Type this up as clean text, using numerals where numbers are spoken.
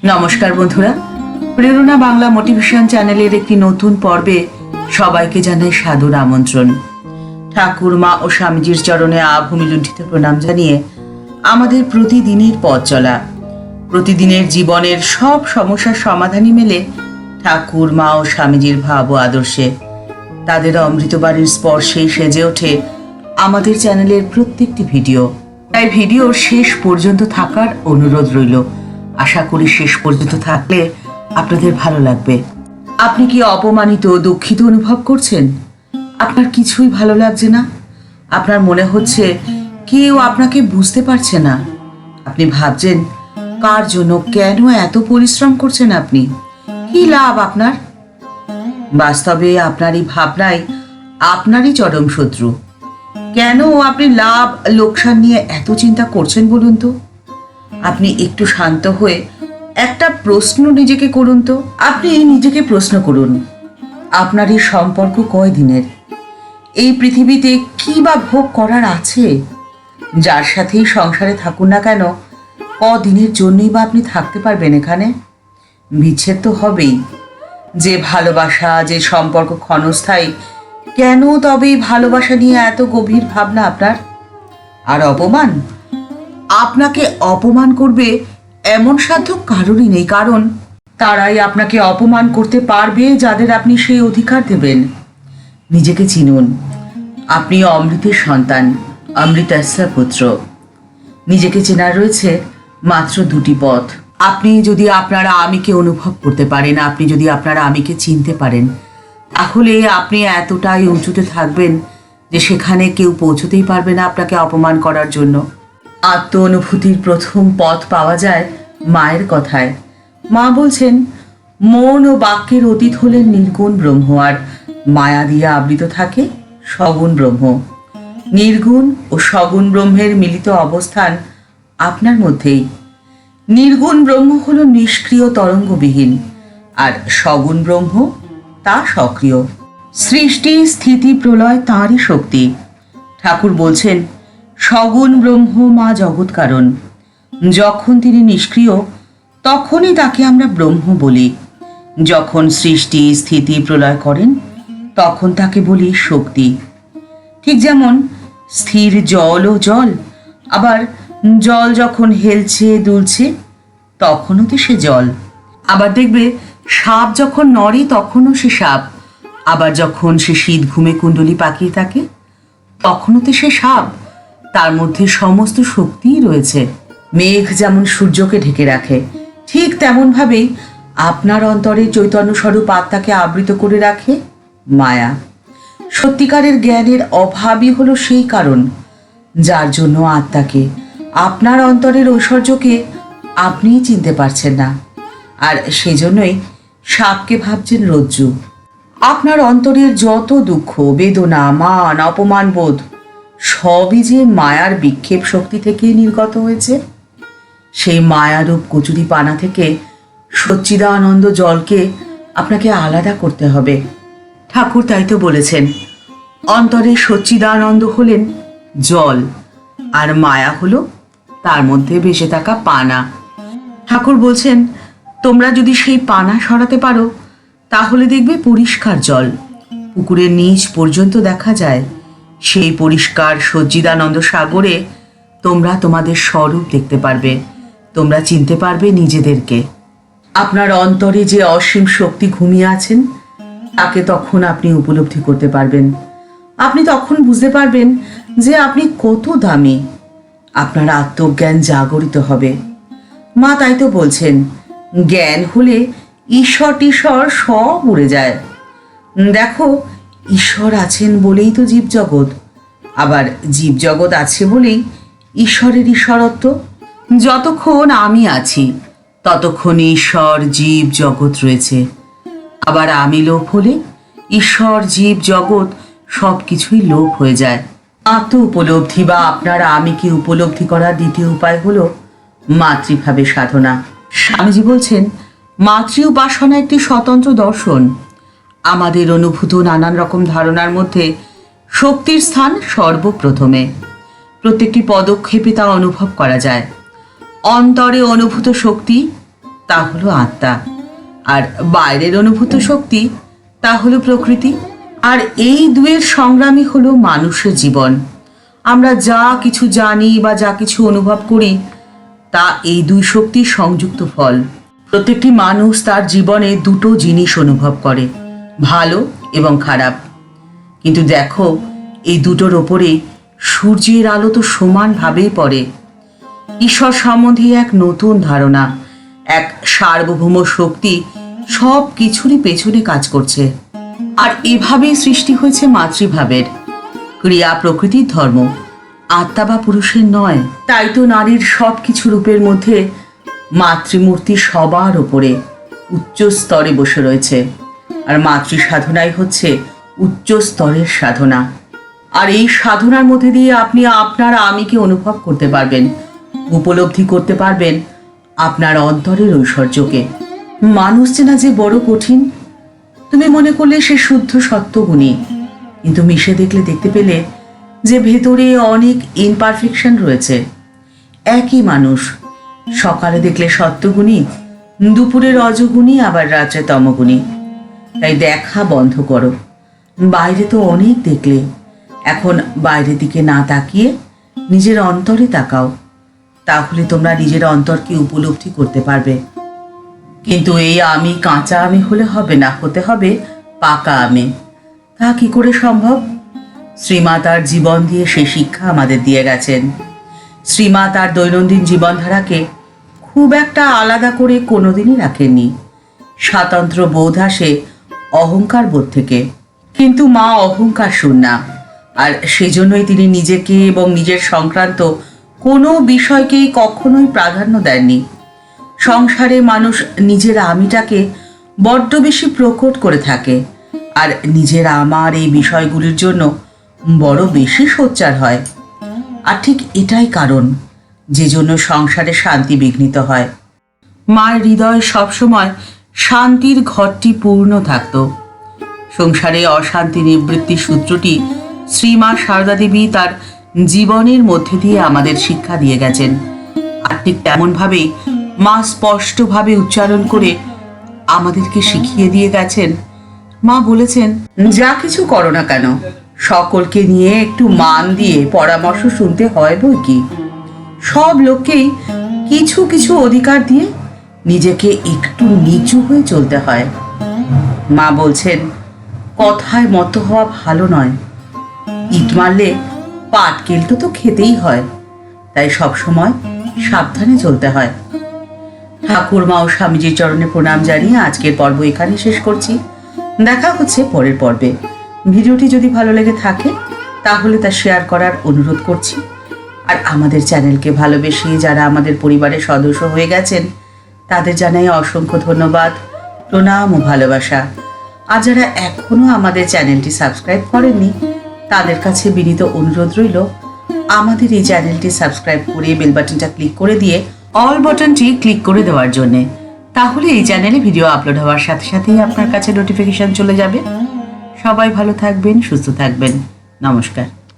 নমস্কার বন্ধুরা, প্রেরণা বাংলা মোটিভেশন চ্যানেলের একটি নতুন পর্বে সবাইকে জানাই সাদর আমন্ত্রণ। ঠাকুর মা ও স্বামীজির চরণে আভূমি লুণ্ঠিত প্রণাম জানিয়ে আমাদের প্রতিদিনের পথ চলা, প্রতিদিনের জীবনের সব সমস্যার সমাধানই মেলে ঠাকুর মা ও স্বামীজির ভাব ও আদর্শে। তাদের অমৃতবাণীর স্পর্শেই সেজে ওঠে আমাদের চ্যানেলের প্রত্যেকটি ভিডিও। তাই ভিডিওর শেষ পর্যন্ত থাকার অনুরোধ রইল। আশা করি শেষ পর্যন্ত থাকলে আপনাদের ভালো লাগবে। আপনি কি অপমানিত, দুঃখিত অনুভব করছেন? আপনার কিছুই ভালো লাগছে না? আপনার মনে হচ্ছে কেউ আপনাকে বুঝতে পারছে না? আপনি ভাবছেন কার জন্য, কেন এত পরিশ্রম করছেন আপনি? কি লাভ আপনার? বাস্তবে আপনার এই ভাবনাই আপনারই চরম শত্রু। কেন আপনি লাভ লোকসান নিয়ে এত চিন্তা করছেন বলুন তো? আপনি একটু শান্ত হয়ে একটা প্রশ্ন নিজেকে করুন তো। আপনি নিজেকে প্রশ্ন করুন, আপনার এই সম্পর্ক কয় দিনের? এই পৃথিবীতে কি বা ভোগ করার আছে? যার সাথেই সংসারে থাকুন না কেন, কদিনের জন্যই বা আপনি থাকতে পারবেন এখানে? বিচ্ছেদ তো হবেই। যে ভালোবাসা, যে সম্পর্ক ক্ষণস্থায়ী, কেন তবে এই ভালোবাসা নিয়ে এত গভীর ভাবনা আপনার? আর অপমান, আপনাকে অপমান করবে এমন সাধ্য কারোরই নেই, কারণ তারাই আপনাকে অপমান করতে পারবে যাদের আপনি সেই অধিকার দেবেন। নিজেকে চিনুন। আপনি অমৃতের সন্তান, অমৃতাস্য পুত্র। নিজেকে চেনার রয়েছে মাত্র দুটি পথ। আপনি যদি আপনার আমিকে অনুভব করতে পারেন, আপনি যদি আপনার আমিকে চিনতে পারেন, তাহলে আপনি এতটাই উঁচুতে থাকবেন যে সেখানে কেউ পৌঁছতেই পারবে না আপনাকে অপমান করার জন্য। আত্ম অনুভূতির প্রথম পথ পাওয়া যায় মায়ের কথায়। মা বলছেন, মন ও বাক্যের অতীত হলেন নির্গুণ ব্রহ্ম, আর মায়া দিয়ে আবৃত থাকে সগুণ ব্রহ্ম। নির্গুণ ও সগুণ ব্রহ্মের মিলিত অবস্থান আপনার মধ্যেই। নির্গুণ ব্রহ্ম হল নিষ্ক্রিয় তরঙ্গবিহীন, আর সগুণ ব্রহ্ম তা সক্রিয়। সৃষ্টি, স্থিতি, প্রলয় তাঁরই শক্তি। ঠাকুর বলছেন, সগুণ ব্রহ্ম মা জগৎ কারণ। যখন তিনি নিষ্ক্রিয়, তখনই তাকে আমরা ব্রহ্ম বলি। যখন সৃষ্টি, স্থিতি, প্রলয় করেন, তখন তাকে বলি শক্তি। ঠিক যেমন স্থির জল ও জল, আবার জল যখন হেলছে দুলছে, তখনও তো সে জল। আবার দেখবে সাপ যখন নড়ে, তখনও সে সাপ। আবার যখন সে শীত ঘুমে কুণ্ডলি পাকিয়ে থাকে, তখনও তো সে সাপ। তার মধ্যে সমস্ত শক্তিই রয়েছে। মেঘ যেমন সূর্যকে ঢেকে রাখে, ঠিক তেমনভাবেই আপনার অন্তরে চৈতন্য স্বরূপ আত্মাকে আবৃত করে রাখে মায়া। সত্যিকারের জ্ঞানের অভাবই হলো সেই কারণ যার জন্য আত্মাকে, আপনার অন্তরের ঐশ্বর্যকে আপনিই চিনতে পারছেন না। আর সেজন্যই সাপকে ভাবছেন রজ্জু। আপনার অন্তরের যত দুঃখ, বেদনা, মান, অপমান বোধ, সবই যে মায়ার বিক্ষেপ শক্তি থেকে নির্গত হয়েছে। সেই মায়ারূপ কচুরি পানা থেকে সচ্চিদানন্দ জলকে আপনাকে আলাদা করতে হবে। ঠাকুর তাই তো বলেছেন, অন্তরে সচ্চিদানন্দ হলেন জল, আর মায়া হলো তার মধ্যে ভেসে থাকা পানা। ঠাকুর বলছেন, তোমরা যদি সেই পানা সরাতে পারো, তাহলে দেখবে পরিষ্কার জল পুকুরের নিচ পর্যন্ত দেখা যায়। সেই পরিষ্কার সচ্চিদানন্দ সাগরে তোমরা তোমাদের স্বরূপ দেখতে পারবে, তোমরা চিনতে পারবে নিজেদেরকে। আপনার অন্তরে যে অসীম শক্তি ঘুমিয়ে আছেন, তাকে তখন আপনি উপলব্ধি করতে পারবেন। আপনি তখন বুঝতে পারবেন যে আপনি কত দামি। আপনার আত্মজ্ঞান জাগরিত হবে। মা তাই তো বলছেন, জ্ঞান হলে ঈশ্বর টিশ্বর সব উড়ে যায়। দেখো, ঈশ্বর আছেন বলেই তো জীবজগৎ, আবার জীবজগৎ আছে বলেই ঈশ্বরের ঈশ্বরত্ব। যতক্ষণ আমি আছি, ততক্ষণ ঈশ্বর জীব জগৎ রয়েছে। আবার আমি লোপ হলে ঈশ্বর, জীব, জগৎ সব কিছুই লোপ হয়ে যায়। আত্ম উপলব্ধি বা আপনার আমিকে উপলব্ধি করার দ্বিতীয় উপায় হলো মাতৃভাবে সাধনা। স্বামীজি বলছেন, মাতৃ উপাসনা একটি স্বতন্ত্র দর্শন। আমাদের অনুভূত নানান রকম ধারণার মধ্যে শক্তির স্থান সর্বপ্রথমে। প্রত্যেকটি পদক্ষেপে তা অনুভব করা যায়। অন্তরে অনুভূত শক্তি তা হলো আত্মা, আর বাইরের অনুভূত শক্তি তা হলো প্রকৃতি। আর এই দুয়ের সংগ্রামই হলো মানুষের জীবন। আমরা যা কিছু জানি বা যা কিছু অনুভব করি তা এই দুই শক্তির সংযুক্ত ফল। প্রত্যেকটি মানুষ তার জীবনে দুটো জিনিস অনুভব করে, ভালো এবং খারাপ। কিন্তু দেখো, এই দুটোর ওপরে সূর্যের আলো তো সমানভাবেই পড়ে। ঈশ্বর সম্বন্ধে এক নতুন ধারণা, এক সার্বভৌম শক্তি সব কিছুরই পেছনে কাজ করছে। আর এভাবেই সৃষ্টি হয়েছে মাতৃভাবের। ক্রিয়া প্রকৃতির ধর্ম, আত্মা বা পুরুষের নয়। তাই তো নারীর সব কিছু রূপের মধ্যে মাতৃমূর্তি সবার ওপরে উচ্চ স্তরে বসে রয়েছে। আর মাতৃ সাধনাই হচ্ছে উচ্চ স্তরের সাধনা। আর এই সাধনার মধ্যে দিয়ে আপনি আপনার আমিকে অনুভব করতে পারবেন, উপলব্ধি করতে পারবেন আপনার অন্তরের ঐশ্বর্যকে। মানুষ চেনা যে বড় কঠিন। তুমি মনে করলে সে শুদ্ধ সত্যগুণী, কিন্তু মিশে দেখলে দেখতে পেলে যে ভেতরে অনেক ইমপারফেকশন রয়েছে। একই মানুষ, সকালে দেখলে সত্যগুণী, দুপুরে রজগুণী, আবার রাত্রে তমগুণী। তাই দেখা বন্ধ করো। বাইরে তো অনেক দেখলে, এখন বাইরের দিকে না তাকিয়ে নিজের অন্তরে তাকাও। তাহলে তোমরা নিজের অন্তরকে উপলব্ধি করতে পারবে। কিন্তু এই আমি কাঁচা আমি হলে হবে না, হতে হবে পাকা আমি। তা কি করে সম্ভব? শ্রীমা তার জীবন দিয়ে সে শিক্ষা আমাদের দিয়ে গেছেন। শ্রীমা তার দৈনন্দিন জীবনধারাকে খুব একটা আলাদা করে কোনোদিনই রাখেননি। স্বাতন্ত্র্য বোধ আসে অহংকার বোধ থেকে, কিন্তু মা অহংকার শূন্যা। আর সেজন্যই তিনি নিজেকে এবং নিজের সংক্রান্ত কোনো বিষয়কেই কখনোই প্রাধান্য দেননি। সংসারে মানুষ নিজের আমিটাকে বড্ড বেশি প্রকট করে থাকে, আর নিজের আমার এই বিষয়গুলির জন্য বড় বেশি সোচ্চার হয়। আর ঠিক এটাই কারণ যে জন্য সংসারে শান্তি বিঘ্নিত হয়। মায়ের হৃদয় সবসময় শান্তির ঘরটি পূর্ণ থাকত। সংসারে অশান্তি নিবৃত্তির সূত্রটি শ্রীমা সারদা দেবী তার জীবনের মধ্যে দিয়ে আমাদের শিক্ষা দিয়ে গেছেন। আর ঠিক তেমনভাবেই মা স্পষ্টভাবে উচ্চারণ করে আমাদেরকে শিখিয়ে দিয়ে গেছেন। মা বলেছেন, যা কিছু করো না কেন সকলকে নিয়ে একটু মান দিয়ে পরামর্শ শুনতে হয় বই কি। সব লোককেই কিছু কিছু অধিকার দিয়ে নিজেকে একটু নিচু হয়ে চলতে হয়। মা বলছেন, কথায় মত হওয়া ভালো নয়। ইট মারলে পাটকেল তো খেতেই হয়, তাই সবসময় সাবধানে চলতে হয়। ঠাকুরমা ও স্বামীজির চরণে প্রণাম জানিয়ে আজকের পর্ব এখানে শেষ করছি। দেখা হচ্ছে পরের পর্বে। ভিডিওটি যদি ভালো লেগে থাকে তাহলে তা শেয়ার করার অনুরোধ করছি। আর আমাদের চ্যানেলকে ভালোবেসে যারা আমাদের পরিবারের সদস্য হয়ে গেছেন তাদের জানাই অসংখ্য ধন্যবাদ, প্রণাম ও ভালোবাসা। আর যারা এখনো আমাদের চ্যানেলটি সাবস্ক্রাইব করেননি তাদের কাছে বিনীত অনুরোধ রইল আমাদের এই চ্যানেলটি সাবস্ক্রাইব করে বেল বাটনটা ক্লিক করে দিয়ে অল বাটনটি ক্লিক করে দেওয়ার জন্যে। তাহলে এই চ্যানেলে ভিডিও আপলোড হওয়ার সাথে সাথেই আপনার কাছে নোটিফিকেশন চলে যাবে। সবাই ভালো থাকবেন, সুস্থ থাকবেন। নমস্কার।